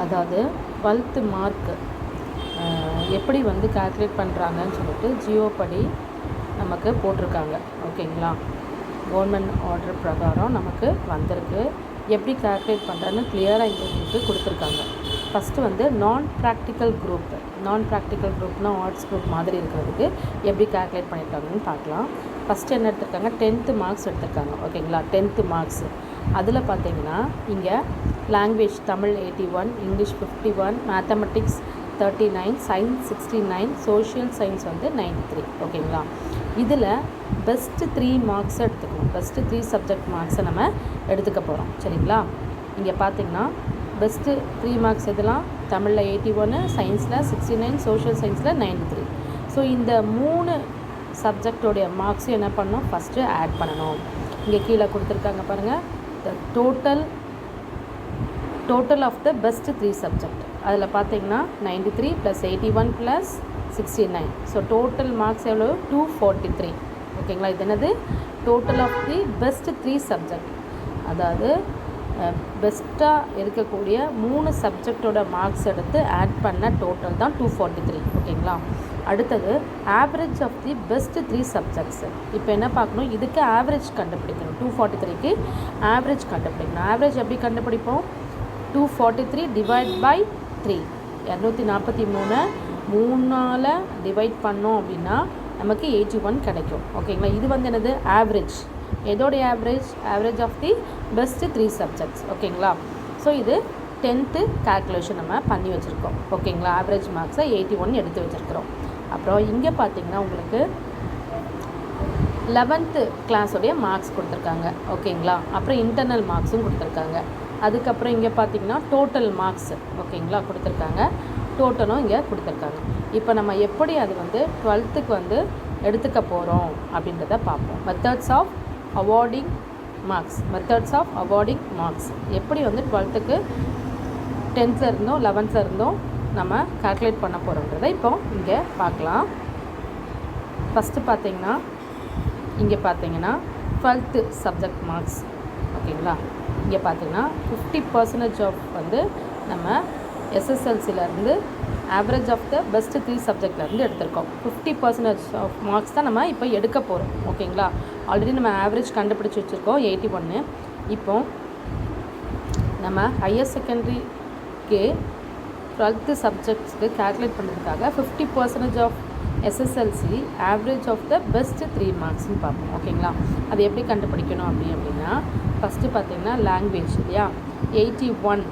அதாவது 12th mark எப்படி வந்து கால்குலேட் பண்ணுறாங்கன்னு சொல்லிட்டு ஜியோ படி நமக்கு போட்டிருக்காங்க. ஓகேங்களா, கவர்மெண்ட் ஆர்டர் பிரகாரம் நமக்கு வந்திருக்கு. எப்படி கால்குலேட் பண்ணுறதுன்னு கிளியராக இங்கே உங்களுக்கு கொடுத்துருக்காங்க. ஃபஸ்ட்டு வந்து நான் ப்ராக்டிக்கல் குரூப்னா ஆர்ட்ஸ் குரூப் மாதிரி இருக்கிறதுக்கு எப்படி கால்குலேட் பண்ணியிருக்காங்கன்னு பார்க்கலாம். ஃபஸ்ட்டு என்ன எடுத்திருக்காங்க, 10th மார்க்ஸ் எடுத்திருக்காங்க. ஓகேங்களா, 10th மார்க்ஸ் அதில் பார்த்தீங்கன்னா இங்கே language Tamil 81, English 51, mathematics 39, science 69, social science வந்து 93. ஓகேங்களா, இதில் பெஸ்ட்டு 3 மார்க்ஸை எடுத்துக்கணும். பெஸ்ட்டு 3 சப்ஜெக்ட் மார்க்ஸை நம்ம எடுத்துக்க போகிறோம். சரிங்களா, இங்கே பார்த்தீங்கன்னா பெஸ்ட்டு 3 மார்க்ஸ் எதெல்லாம், தமிழில் 81, சயின்ஸில் 69, சோஷியல் சயின்ஸில் 93. ஸோ இந்த 3 சப்ஜெக்டோடைய மார்க்ஸும் என்ன பண்ணணும், ஃபஸ்ட்டு ஆட் பண்ணணும். இங்கே கீழே கொடுத்துருக்காங்க பாருங்கள், the total of the best 3 subject. அதில் பார்த்தீங்கன்னா 93 + 81 + 69. ஸோ டோட்டல் மார்க்ஸ் எவ்வளோ, 243. ஓகேங்களா, இது என்னது, total of the best 3 subject. அதாவது பெஸ்ட்டாக இருக்கக்கூடிய 3 சப்ஜெக்டோட மார்க்ஸ் எடுத்து ஆட் பண்ண டோட்டல் தான் 243. ஓகேங்களா, அடுத்தது average of the best 3 subjects. இப்போ என்ன பார்க்கணும், இதுக்கு ஆவரேஜ் கண்டுபிடிக்கணும். 243க்கு ஆவரேஜ் கண்டுபிடிக்கணும். ஆவரேஜ் எப்படி கண்டுபிடிப்போம், 243 டிவைட் பை 3, 243 3ஆல் டிவைட் பண்ணோம் அப்படின்னா நமக்கு 81 கிடைக்கும். ஓகேங்களா, இது வந்து என்னது, ஆவரேஜ். எதோடைய average of the best 3 subjects. ஓகேங்களா, ஸோ இது 10th கால்குலேஷன் நம்ம பண்ணி வச்சுருக்கோம். ஓகேங்களா, ஆவரேஜ் மார்க்ஸை 81 எடுத்து வச்சுருக்கிறோம். அப்புறம் இங்கே பார்த்தீங்கன்னா உங்களுக்கு 11th கிளாஸோடைய மார்க்ஸ் கொடுத்துருக்காங்க. ஓகேங்களா, அப்புறம் இன்டர்னல் மார்க்ஸும் கொடுத்துருக்காங்க. அதுக்கப்புறம் இங்கே பார்த்தீங்கன்னா டோட்டல் மார்க்ஸ் ஓகேங்களா கொடுத்துருக்காங்க, டோட்டலும் இங்கே கொடுத்துருக்காங்க. இப்போ நம்ம எப்படி அது வந்து 12th வந்து எடுத்துக்க போகிறோம் அப்படின்றத பார்ப்போம். மெத்தட்ஸ் ஆஃப் அவார்டிங் மார்க்ஸ் எப்படி வந்து 12th 10th இருந்தோம் 11th இருந்தோம் நம்ம கால்குலேட் பண்ண போகிறோன்றதை இப்போ இங்கே பார்க்கலாம். ஃபஸ்ட்டு பார்த்தீங்கன்னா இங்கே பார்த்தீங்கன்னா 12th சப்ஜெக்ட் மார்க்ஸ். ஓகேங்களா, இங்கே பார்த்தீங்கன்னா 50% ஆஃப் வந்து நம்ம எஸ்எஸ்எல்சிலேருந்து ஆவரேஜ் ஆஃப் த பெஸ்ட்டு 3 சப்ஜெக்ட்லேருந்து எடுத்திருக்கோம். 50% ஆஃப் மார்க்ஸ் தான் நம்ம இப்போ எடுக்க போகிறோம். ஓகேங்களா, ஆல்ரெடி நம்ம ஆவரேஜ் கண்டுபிடிச்சி வச்சுருக்கோம் 81. இப்போ நம்ம ஹையர் செகண்டரிக்கு 12th சப்ஜெக்ட்ஸ்க்கு கால்குலேட் பண்ணுறதுக்காக 50% of SSLC average of the best 3 மார்க்ஸ்ன்னு பார்ப்போம். ஓகேங்களா, அது எப்படி கண்டுபிடிக்கணும் அப்படின்னா ஃபஸ்ட்டு பார்த்தீங்கன்னா லாங்குவேஜ் இல்லையா, 81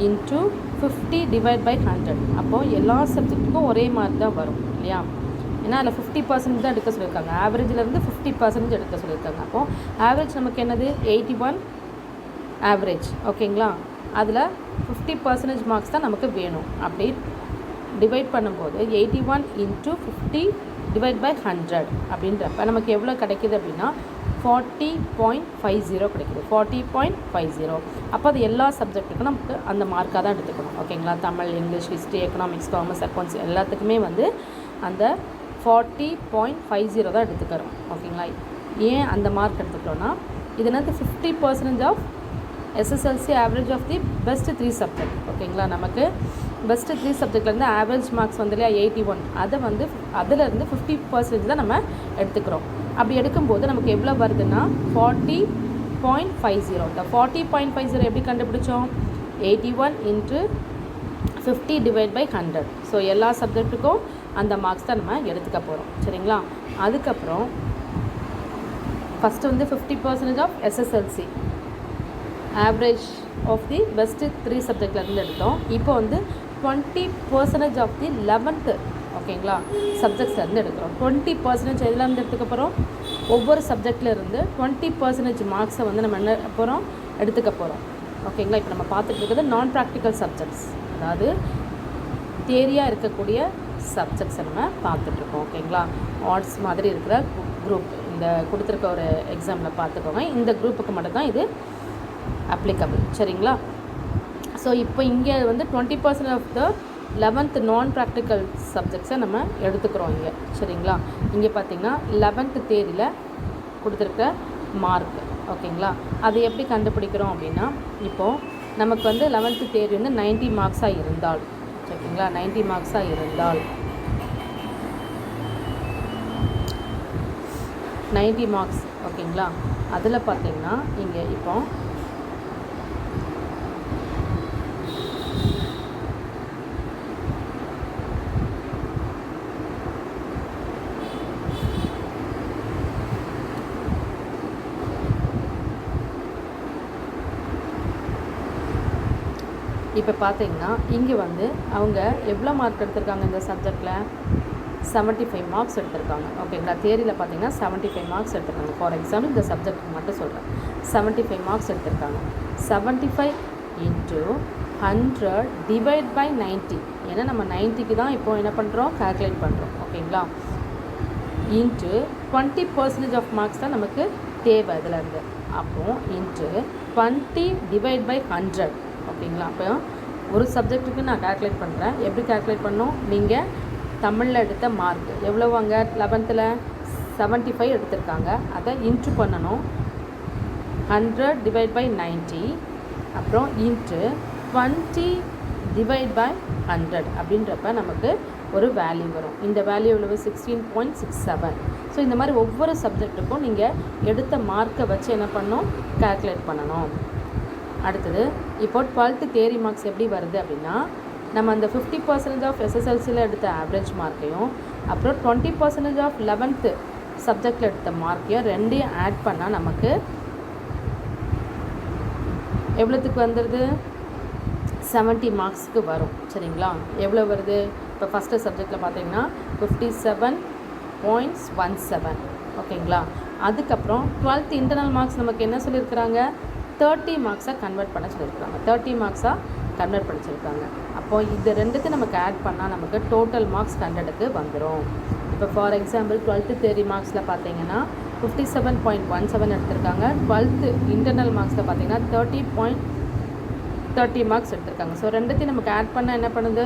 × 50 டிவைட் பை 100. அப்போது எல்லா சப்ஜெக்ட்டுக்கும் ஒரே மார்க் தான் வரும் இல்லையா, ஏன்னா அதில் 50% தான் எடுக்க சொல்லியிருக்காங்க. ஆவரேஜிலேருந்து 50% எடுக்க சொல்லியிருக்காங்க. அப்போது ஆவரேஜ் நமக்கு என்னது, 81 ஆவரேஜ். ஓகேங்களா, அதில் 50% மார்க்ஸ் தான் நமக்கு வேணும். அப்படி டிவைட் பண்ணும்போது 81 × 50 டிவைட் பை 100 அப்படின்றப்ப நமக்கு எவ்வளோ கிடைக்கிது அப்படின்னா 40.50 கிடைக்குது. 40.50. அப்போ அது எல்லா சப்ஜெக்ட்டுக்கும் நமக்கு அந்த மார்க்காக தான் எடுத்துக்கணும். ஓகேங்களா, Tamil, English, history, economics, commerce, accounts எல்லாத்துக்குமே வந்து அந்த 40.50 தான் எடுத்துக்கிறோம். ஓகேங்களா, ஏன் அந்த மார்க் எடுத்துக்கிட்டோன்னா இது என்னது 50% of SSLC average of the best 3 subject. ஓகேங்களா, நமக்கு பெஸ்ட்டு 3 சப்ஜெக்ட்லேருந்து ஆவரேஜ் மார்க்ஸ் வந்து இல்லையா 81, அதை வந்து அதிலேருந்து 50% தான் நம்ம எடுத்துக்கிறோம். அப்படி எடுக்கும்போது நமக்கு எவ்வளோ வருதுன்னா 40.50. இந்த 40.50 எப்படி கண்டுபிடிச்சோம், 81 × 50 டிவைட் பை 100. ஸோ எல்லா சப்ஜெக்ட்டுக்கும் அந்த மார்க்ஸ் தான் நம்ம எடுத்துக்க போகிறோம். சரிங்களா, அதுக்கப்புறம் ஃபஸ்ட்டு வந்து 50% of SSLC average of the best 3 சப்ஜெக்ட்லேருந்து எடுத்தோம். இப்போ வந்து 20% ஆஃப் தி 11th ஓகேங்களா சப்ஜெக்ட்ஸ்லேருந்து எடுக்கிறோம். 20% எதுலேருந்து எடுத்துக்க போகிறோம், ஒவ்வொரு சப்ஜெக்ட்லேருந்து 20% மார்க்ஸை வந்து நம்ம என்ன போகிறோம், எடுத்துக்க போகிறோம். ஓகேங்களா, இப்போ நம்ம பார்த்துட்டு இருக்கிறது நான் ப்ராக்டிக்கல் சப்ஜெக்ட்ஸ், அதாவது தியரியாக இருக்கக்கூடிய சப்ஜெக்ட்ஸை நம்ம பார்த்துட்ருக்கோம். ஓகேங்களா, ஆர்ட்ஸ் மாதிரி இருக்கிற குரூப் இந்த கொடுத்துருக்க ஒரு எக்ஸாமில் பார்த்துக்கோங்க. இந்த குரூப்புக்கு மட்டும்தான் இது அப்ளிகபிள். சரிங்களா, ஸோ இப்போ இங்கே வந்து 20% ஆஃப் த 11th நான் ப்ராக்டிக்கல் சப்ஜெக்ட்ஸை நம்ம எடுத்துக்கிறோம் இங்கே. சரிங்களா, இங்கே பார்த்திங்கன்னா 11th தேரியில் கொடுத்துருக்க மார்க். ஓகேங்களா, அது எப்படி கண்டுபிடிக்கிறோம் அப்படின்னா, இப்போது நமக்கு வந்து 11th தியரி வந்து 90 மார்க்ஸாக இருந்தால், ஓகேங்களா, 90 மார்க்ஸாக இருந்தால் 90 மார்க்ஸ், ஓகேங்களா. அதில் பார்த்தீங்கன்னா இங்கே இப்போ பார்த்தீங்கன்னா இங்கே வந்து அவங்க எவ்வளோ மார்க் எடுத்திருக்காங்க இந்த சப்ஜெக்டில்? 75 மார்க்ஸ் எடுத்திருக்காங்க, ஓகேங்களா. தியரியில் பார்த்தீங்கன்னா 75 மார்க்ஸ் எடுத்திருக்காங்க. ஃபார் எக்ஸாம்பிள் இந்த சப்ஜெக்ட்டுக்கு மட்டும் சொல்கிறேன், 75 மார்க்ஸ் எடுத்திருக்காங்க. 75 இன்ட்டு 100 டிவைட் பை 90, ஏன்னா நம்ம 90க்கு தான் இப்போ என்ன பண்ணுறோம், கால்குலேட் பண்ணுறோம், ஓகேங்களா. இன்ட்டு 20% ஆஃப் மார்க்ஸ் தான் நமக்கு தேவை இதிலேருந்து. அப்போது இன்ட்டு 20 டிவைட் பை 100, ஓகேங்களா. அப்போ ஒரு சப்ஜெக்ட்டுக்கு நான் கால்குலேட் பண்ணுறேன். எப்படி கால்குலேட் பண்ணோம்? நீங்கள் தமிழில் எடுத்த மார்க் எவ்வளோ வாங்க 11th 75 எடுத்திருக்காங்க, அதை இன்ட்டு பண்ணணும் 100 டிவைட் பை 90, அப்புறம் இன்ட்டு 20 டிவைட் பை 100 அப்படின்றப்ப நமக்கு ஒரு வேல்யூ வரும். இந்த வேல்யூ எவ்வளவு? 16.67. ஸோ இந்த மாதிரி ஒவ்வொரு சப்ஜெக்ட்டுக்கும் நீங்கள் எடுத்த மார்க்கை வச்சு என்ன பண்ணணும், கால்குலேட் பண்ணணும். அடுத்தது இப்போ 12th தியரி மார்க்ஸ் எப்படி வருது அப்படின்னா, நம்ம அந்த 50% ஆஃப் எஸ்எஸ்எல்சியில் எடுத்த ஆவரேஜ் மார்க்கையும் அப்புறம் 20% ஆஃப் 11th சப்ஜெக்டில் எடுத்த மார்க்கையும் ரெண்டையும் ஆட் பண்ணால் நமக்கு எவ்வளோத்துக்கு வந்துடுது? 70 மார்க்ஸுக்கு வரும், சரிங்களா. எவ்வளோ வருது? இப்போ ஃபஸ்ட்டு சப்ஜெக்டில் பார்த்தீங்கன்னா 57.17, ஓகேங்களா. அதுக்கப்புறம் 12th இன்டர்னல் மார்க்ஸ் நமக்கு என்ன சொல்லியிருக்கிறாங்க? 30 மார்க்ஸாக கன்வெர்ட் பண்ண சொல்லியிருக்காங்க. 30 மார்க்ஸாக கன்வெர்ட் பண்ண சொல்லியிருக்காங்க. அப்போது இது ரெண்டுத்தையும் நமக்கு ஆட் பண்ணால் நமக்கு டோட்டல் மார்க்ஸ் 100க்கு வந்துடும். இப்போ ஃபார் எக்ஸாம்பிள் 12th தியரி மார்க்ஸில் பார்த்தீங்கன்னா 57.17 எடுத்திருக்காங்க. 12th இன்டர்னல் மார்க்ஸில் பார்த்தீங்கன்னா 30 மார்க்ஸ் எடுத்திருக்காங்க. ஸோ ரெண்டுத்தையும் நமக்கு ஆட் பண்ணால் என்ன பண்ணுது?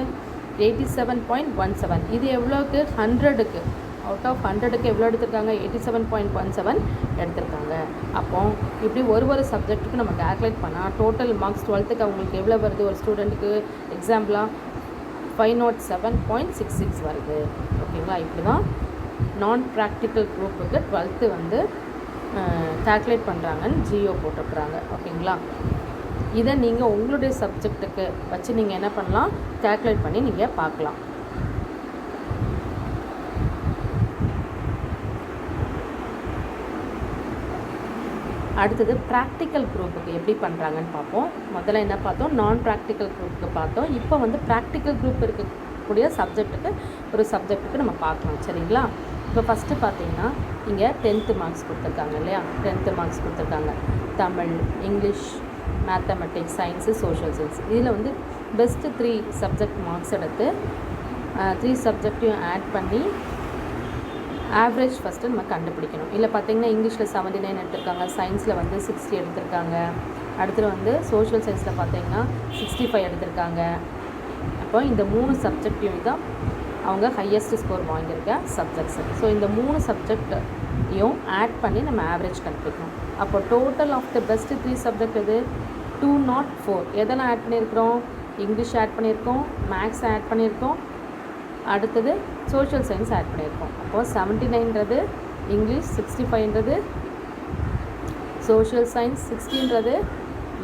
87.17. இது எவ்வளோக்கு? 100க்கு, அவுட் ஆஃப் 100க்கு எவ்வளோ எடுத்திருக்காங்க? 87.17 எடுத்திருக்காங்க. அப்போது இப்படி ஒரு சப்ஜெக்ட்டுக்கு நம்ம கால்குலேட் பண்ணால் டோட்டல் மார்க்ஸ் 12க்கு அவங்களுக்கு எவ்வளோ வருது? ஒரு ஸ்டூடெண்ட்டுக்கு எக்ஸாம்பிளாக 507.66 வருது, ஓகேங்களா. இப்படி தான் நான் ப்ராக்டிக்கல் குரூப்புக்கு 12th வந்து கால்குலேட் பண்ணுறாங்கன்னு ஜியோ போட்டிருக்குறாங்க, ஓகேங்களா. இதை நீங்கள் உங்களுடைய சப்ஜெக்ட்டுக்கு வச்சு நீங்கள் என்ன பண்ணலாம், கால்குலேட் பண்ணி நீங்கள் பார்க்கலாம். அடுத்தது ப்ராக்டிக்கல் குரூப்புக்கு எப்படி பண்ணுறாங்கன்னு பார்ப்போம். முதல்ல என்ன பார்த்தோம்? நான் ப்ராக்டிக்கல் குரூப்புக்கு பார்த்தோம். இப்போ வந்து ப்ராக்டிக்கல் குரூப் இருக்கக்கூடிய ஒரு சப்ஜெக்ட்டுக்கு நம்ம பார்க்கலாம், சரிங்களா. இப்போ ஃபஸ்ட்டு பார்த்தீங்கன்னா இங்கே 10th மார்க்ஸ் கொடுத்துருக்காங்க இல்லையா? 10th மார்க்ஸ் கொடுத்துருக்காங்க. Tamil, English, mathematics, science, social science. இதில் வந்து பெஸ்ட்டு 3 சப்ஜெக்ட் மார்க்ஸ் எடுத்து 3 சப்ஜெக்டையும் ஆட் பண்ணி ஆவரேஜ் ஃபஸ்ட்டு நம்ம கண்டுபிடிக்கணும். இல்லை பார்த்திங்கன்னா இங்கிலீஷில் 79 எடுத்திருக்காங்க, சயின்ஸில் வந்து 60 எடுத்திருக்காங்க, அடுத்தது வந்து சோஷியல் சயின்ஸில் பார்த்திங்கன்னா 65 எடுத்திருக்காங்க. அப்போ இந்த 3 சப்ஜெக்டையும் தான் அவங்க ஹையஸ்ட் ஸ்கோர் வாங்கியிருக்க சப்ஜெக்ட்ஸு. ஸோ இந்த 3 சப்ஜெக்டையும் ஆட் பண்ணி நம்ம ஆவரேஜ் கண்டுபிடிக்கணும். அப்போ total of the best 3 subject இது 204. எதெல்லாம் ஆட் பண்ணியிருக்கிறோம்? இங்கிலீஷ் ஆட் பண்ணியிருக்கோம், மேக்ஸ் ஆட் பண்ணியிருக்கோம், அடுத்தது சோஷியல் சயின்ஸ் ஆட் பண்ணியிருக்கோம். அப்போது 79ன்றது இங்கிலீஷ், 65ன்றது சோஷியல் சயின்ஸ், 60ன்றது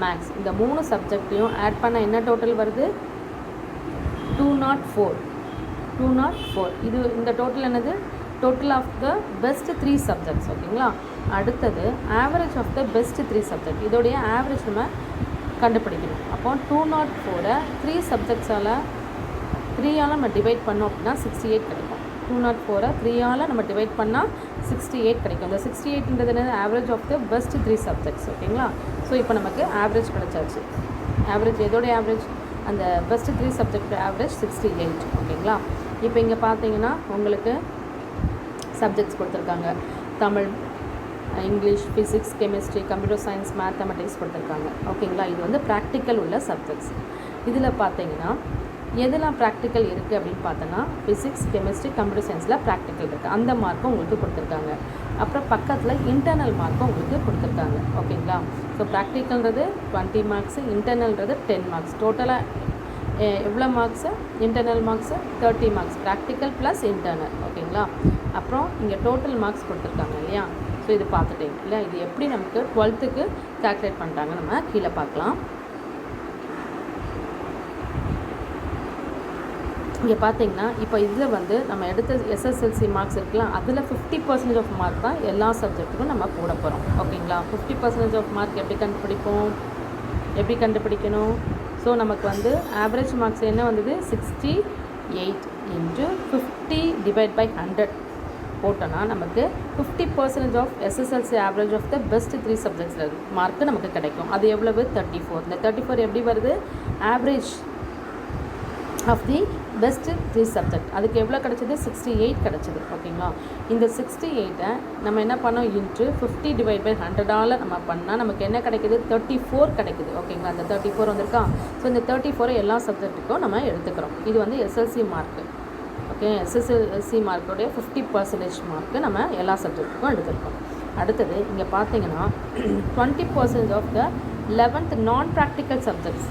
மேக்ஸ். இந்த 3 சப்ஜெக்டையும் ஆட் பண்ண என்ன டோட்டல் வருது? 204. இது இந்த டோட்டல் என்னது? Total of the best 3 subjects, ஓகேங்களா. அடுத்தது average of the best 3 subject. இதோடைய ஆவரேஜ் நம்ம கண்டுபிடிக்கணும். அப்போ 204 3 சப்ஜெக்ட்ஸால் 3ஆல் நம்ம டிவைட் பண்ணோம் அப்படின்னா 68 கிடைக்கும். 204 3ஆல் நம்ம டிவைட் பண்ணால் 68 கிடைக்கும். இந்த 68ன்றது என்னது? Average of the best 3 subjects, ஓகேங்களா. ஸோ இப்போ நமக்கு ஆவரேஜ் கிடைச்சாச்சு. ஆவரேஜ் எதோடைய ஆவரேஜ்? அந்த பெஸ்ட் 3 சப்ஜெக்ட் ஆவரேஜ் 68, ஓகேங்களா. இப்போ இங்கே பார்த்தீங்கன்னா உங்களுக்கு சப்ஜெக்ட்ஸ் கொடுத்துருக்காங்க. Tamil, English, physics, chemistry, computer science, mathematics கொடுத்துருக்காங்க, ஓகேங்களா. இது வந்து ப்ராக்டிக்கல் உள்ள சப்ஜெக்ட்ஸ். இதில் பார்த்தீங்கன்னா எதெல்லாம் ப்ராக்டிக்கல் இருக்குது அப்படின்னு பார்த்தோன்னா ஃபிசிக்ஸ், கெமிஸ்ட்ரி, கம்ப்யூட்டர் சயின்ஸில் ப்ராக்டிக்கல் இருக்குது. அந்த மார்க்கும் உங்களுக்கு கொடுத்துருக்காங்க. அப்புறம் பக்கத்தில் இன்டர்னல் மார்க்கும் உங்களுக்கு கொடுத்துருக்காங்க. ஓகேங்களா? ஸோ ப்ராக்டிக்கல்ன்றது 20 மார்க்ஸு, இன்டர்னல்ன்றது 10 மார்க்ஸ். டோட்டலாக எவ்வளோ marks? Internal marks 30 marks, practical plus internal. ஓகேங்களா? அப்புறம் இங்கே டோட்டல் மார்க்ஸ் கொடுத்துருக்காங்க இல்லையா? ஸோ இது பார்த்துட்டேன் இல்லையா? இது எப்படி நமக்கு 12th கால்குலேட் பண்ணிட்டாங்க நம்ம கீழே பார்க்கலாம். இங்கே பார்த்தீங்கன்னா இப்போ இதில் வந்து நம்ம எடுத்த எஸ்எஸ்எல்சி மார்க்ஸ் இருக்கலாம், அதில் 50% ஆஃப் மார்க் தான் எல்லா சப்ஜெக்ட்டுக்கும் நம்ம போட போகிறோம். ஓகேங்களா? 50% ஆஃப் மார்க் எப்படி கண்டுபிடிக்கணும்? ஸோ நமக்கு வந்து ஆவரேஜ் மார்க்ஸ் என்ன வந்தது? 68 × 50 டிவைட் பை 100 போட்டோன்னா நமக்கு 50% of SSLC average of the best 3 சப்ஜெக்ட்ஸில் மார்க்கு நமக்கு கிடைக்கும். அது எவ்வளவு? 34. இந்த 34 எப்படி வருது? Average of the best 3 subject. அதுக்கு எவ்வளோ கிடச்சிது? 68 கிடச்சிது. ஓகேங்களா? இந்த 68 நம்ம என்ன பண்ணோம்? இன்ட்டு 50 டிவைட் பை 100 நம்ம பண்ணால் நமக்கு என்ன கிடைக்குது? 34 கிடைக்குது. ஓகேங்களா? அந்த 34 வந்திருக்கா? ஸோ இந்த 34 எல்லா சப்ஜெக்ட்டுக்கும் நம்ம எடுத்துக்கிறோம். இது வந்து எஸ்எல்சி மார்க்கு. ஓகே, எஸ்எஸ்எல்சி மார்க்கோடைய 50% மார்க்கு நம்ம எல்லா சப்ஜெக்ட்டுக்கும் எடுத்துருக்கோம். அடுத்தது இங்கே பார்த்தீங்கன்னா 20% ஆஃப் த 11th நான் ப்ராக்டிக்கல் சப்ஜெக்ட்ஸ்.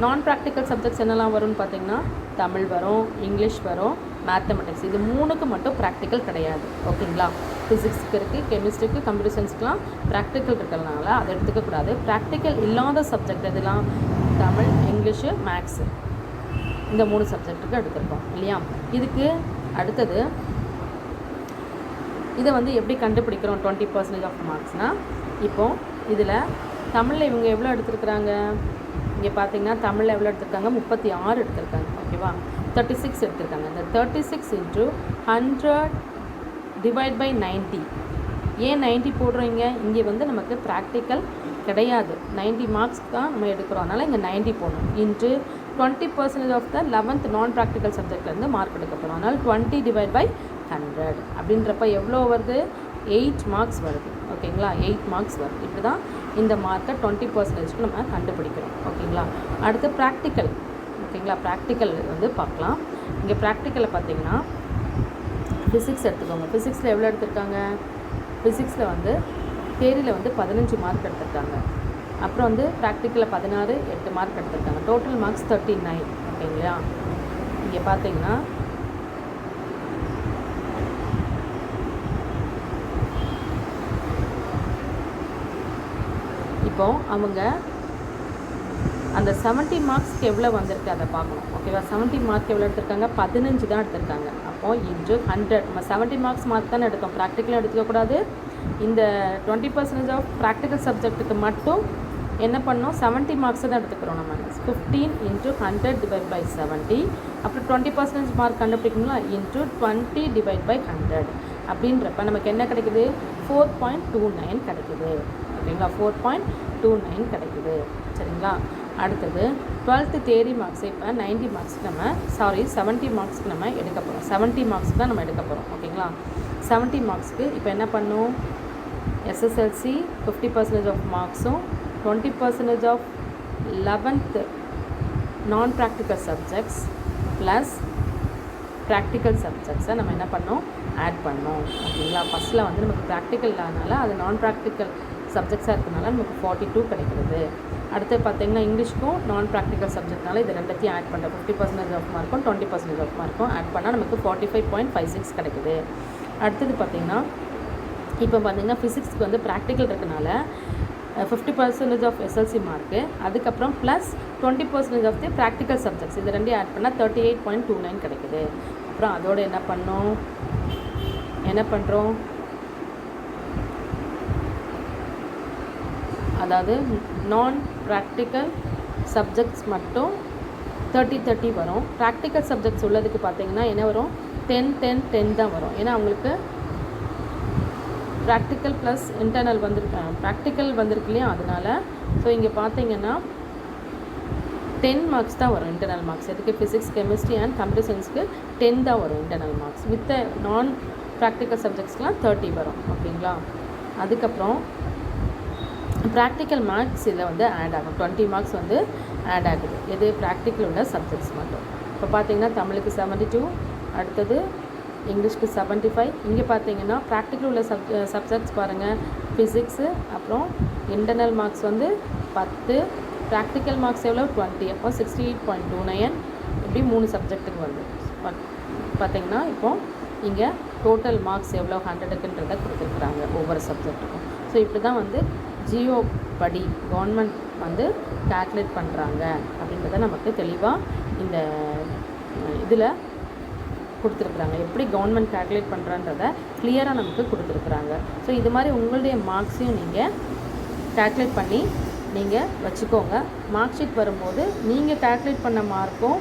நான் ப்ராக்டிக்கல் சப்ஜெக்ட்ஸ் என்னெல்லாம் வரும்னு பார்த்தீங்கன்னா தமிழ் வரும், இங்கிலீஷ் வரும், மேத்தமெட்டிக்ஸ். இது 3க்கு மட்டும் ப்ராக்டிக்கல் கிடையாது. ஓகேங்களா? ஃபிசிக்ஸுக்கு இருக்குது, கெமிஸ்ட்ரிக்கு, கம்ப்யூட்டர் சயின்ஸ்க்குலாம் ப்ராக்டிக்கல் இருக்கிறதுனால அதை எடுத்துக்கக்கூடாது. ப்ராக்டிக்கல் இல்லாத சப்ஜெக்ட் எதுலாம்? Tamil, English, maths. இந்த 3 சப்ஜெக்ட்டுக்கு எடுத்துருக்கோம் இல்லையா? இதுக்கு அடுத்தது இதை வந்து எப்படி கண்டுபிடிக்கிறோம் 20% ஆஃப் மார்க்ஸ்னால், இப்போது இதில் தமிழில் இவங்க எவ்வளோ எடுத்துருக்குறாங்க? இங்கே பார்த்தீங்கன்னா தமிழில் எவ்வளோ எடுத்திருக்காங்க? 36 எடுத்திருக்காங்க. ஓகேவா? 36 எடுத்திருக்காங்க. இந்த 36 × 100 டிவைட் பை 90. ஏன் 90 போடுறீங்க? இங்கே வந்து நமக்கு ப்ராக்டிக்கல் கிடையாது, 90 மார்க்ஸ் தான் நம்ம எடுக்கிறோம். அதனால் இங்கே 90 போடணும். இன்ட்டு 20% ஆஃப் த 11th நான் ப்ராக்டிக்கல் சப்ஜெக்ட்லேருந்து மார்க் எடுக்க போகிறோம். அதனால் 20 டிவைட் பை 100 அப்படின்றப்ப எவ்வளோ வருது? 8 மார்க்ஸ் வருது. ஓகேங்களா? 8 மார்க்ஸ் வருது. இப்படி தான் இந்த மார்க்கை 20%க்கு நம்ம கண்டுபிடிக்கிறோம். ஓகேங்களா? அடுத்து ப்ராக்டிக்கல். ஓகேங்களா? ப்ராக்டிக்கல் வந்து பார்க்கலாம். இங்கே ப்ராக்டிக்கலில் பார்த்தீங்கன்னா ஃபிசிக்ஸ் எடுத்துக்கோங்க. ஃபிசிக்ஸில் எவ்வளோ எடுத்திருக்காங்க? ஃபிசிக்ஸில் வந்து தியரியில் வந்து 15 மார்க் எடுத்திருக்காங்க. அப்புறம் வந்து ப்ராக்டிக்கலில் 16, 8 மார்க் எடுத்திருக்காங்க. டோட்டல் மார்க்ஸ் 39. ஓகேங்களா? இங்கே பார்த்தீங்கன்னா இப்போது அவங்க அந்த 70 மார்க்ஸ்க்கு எவ்வளோ வந்திருக்கு அதை பார்க்கணும். ஓகேவா? 70 மார்க் எவ்வளோ எடுத்திருக்காங்க? 15 தான் எடுத்திருக்காங்க. அப்போது இன்ட்டு 100. நம்ம 70 மார்க்ஸ் மார்க் தானே எடுத்தோம், ப்ராக்டிக்கலும் எடுத்துக்கக்கூடாது. இந்த 20% ஆஃப் ப்ராக்டிக்கல் சப்ஜெக்ட்டுக்கு மட்டும் என்ன பண்ணோம்? 70 மார்க்ஸை தான் எடுத்துக்கிறோம் நம்ம. 15 × 100 டிவைட் பை 70. அப்புறம் 20% மார்க் கண்டுபிடிக்கணும்னா இன்ட்டு 20 டிவைட் பை 100 அப்படின்றப்ப நமக்கு என்ன கிடைக்குது? 4.29 கிடைக்குது. ஓகேங்களா? 4.29 கிடைக்குது. சரிங்களா? அடுத்தது 12th தியரி மார்க்ஸ். இப்போ 90 மார்க்ஸ்க்கு நம்ம 70 மார்க்ஸ்க்கு நம்ம எடுக்க போகிறோம். 70 மார்க்ஸ் தான் நம்ம எடுக்க போகிறோம். ஓகேங்களா? 70 மார்க்ஸ்க்கு இப்போ என்ன பண்ணும்? எஸ்எஸ்எல்சி 50% ஆஃப் மார்க்ஸும் 20% ஆஃப் 11th நான் ப்ராக்டிக்கல் சப்ஜெக்ட்ஸ் ப்ளஸ் ப்ராக்டிக்கல் சப்ஜெக்ட்ஸை நம்ம என்ன பண்ணோம்? ஆட் பண்ணோம். ஓகேங்களா? ஃபஸ்ட்டில் வந்து நமக்கு ப்ராக்டிக்கல் இல்லாதனால அது நான் ப்ராக்டிக்கல் சப்ஜெக்ட்ஸாக இருக்கிறதுனால நமக்கு 42 கிடைக்கிறது. அடுத்து பார்த்திங்கன்னா இங்கிலீஷ்க்கும் நான் ப்ராக்டிக்கல் சப்ஜெக்ட்னால இது ரெண்டத்தையும் ஆட் பண்ணுறோம். 50% ஆஃப் மார்க்கும் 20% ஆஃப் மார்க்கும் ஆட் பண்ணால் நமக்கு 45.56 கிடைக்குது. அடுத்தது பார்த்திங்கன்னா இப்போ பார்த்திங்கன்னா ஃபிசிக்ஸ்க்கு வந்து ப்ராக்டிக்கல் இருக்கனால 50% ஆஃப் எஸ்எல்சி மார்க்கு, அதுக்கப்புறம் plus 20% of the practical subjects, இது ரெண்டையும் ஆட் பண்ணால் 38.29 கிடைக்குது. அப்புறம் அதோடு என்ன பண்ணுறோம்? அதாவது நான் ப்ராக்டிக்கல் சப்ஜெக்ட்ஸ் மட்டும் 30 வரும். ப்ராக்டிக்கல் சப்ஜெக்ட்ஸ் உள்ளதுக்கு பார்த்திங்கன்னா என்ன வரும்? 10 தான் வரும். ஏன்னா அவங்களுக்கு ப்ராக்டிக்கல் ப்ளஸ் இன்டர்னல் ப்ராக்டிக்கல் வந்திருக்கு இல்லையா? அதனால் ஸோ இங்கே பார்த்தீங்கன்னா 10 மார்க்ஸ் தான் வரும் இன்டர்னல் மார்க்ஸ். எதுக்கு? ஃபிசிக்ஸ், கெமிஸ்ட்ரி அண்ட் கம்ப்யூட்டர் சயின்ஸ்க்கு 10 தான் வரும் இன்டர்னல் மார்க்ஸ். வித் நான் ப்ராக்டிக்கல் சப்ஜெக்ட்ஸ்லாம் 30 வரும். ஓகேங்களா? அதுக்கப்புறம் ப்ராக்டிக்கல் மார்க்ஸ் இதில் வந்து ஆட் ஆகும். 20 மார்க்ஸ் வந்து ஆட் ஆகுது. எது? ப்ராக்டிக்கல் உள்ள சப்ஜெக்ட்ஸ் மட்டும். இப்போ பார்த்தீங்கன்னா தமிழுக்கு 72, அடுத்தது இங்கிலீஷ்க்கு 75. இங்கே பார்த்தீங்கன்னா ப்ராக்டிக்கல் உள்ள சப்ஜெக்ட்ஸ் பாருங்கள், ஃபிசிக்ஸு, அப்புறம் இன்டர்னல் மார்க்ஸ் வந்து 10, ப்ராக்டிக்கல் மார்க்ஸ் எவ்வளோ 20, அப்போ 68.29. இப்படி 3 சப்ஜெக்ட்டுக்கு வருது. பார்த்தீங்கன்னா இப்போது இங்கே டோட்டல் மார்க்ஸ் எவ்வளோ 100க்குன்றதை கொடுத்துருக்குறாங்க ஒவ்வொரு சப்ஜெக்ட்டுக்கும். ஸோ இப்படி தான் வந்து ஜியோ படி கவர்மெண்ட் வந்து கால்குலேட் பண்ணுறாங்க அப்படின்றத நமக்கு தெளிவாக இந்த இதில் கொடுத்துருக்குறாங்க. எப்படி கவர்மெண்ட் கால்குலேட் பண்ணுறன்றதை கிளியராக நமக்கு கொடுத்துருக்குறாங்க. ஸோ இது மாதிரி உங்களுடைய மார்க்ஸையும் நீங்கள் கால்குலேட் பண்ணி நீங்கள் வச்சுக்கோங்க. மார்க் ஷீட் வரும்போது நீங்கள் கால்குலேட் பண்ண மார்க்கும்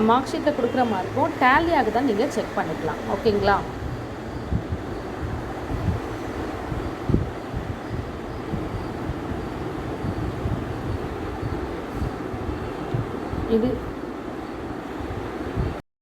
மார்க் ஷீட்டில் கொடுக்குற மார்க்கும் டேலி ஆகுதான் நீங்கள் செக் பண்ணிக்கலாம். ஓகேங்களா? இது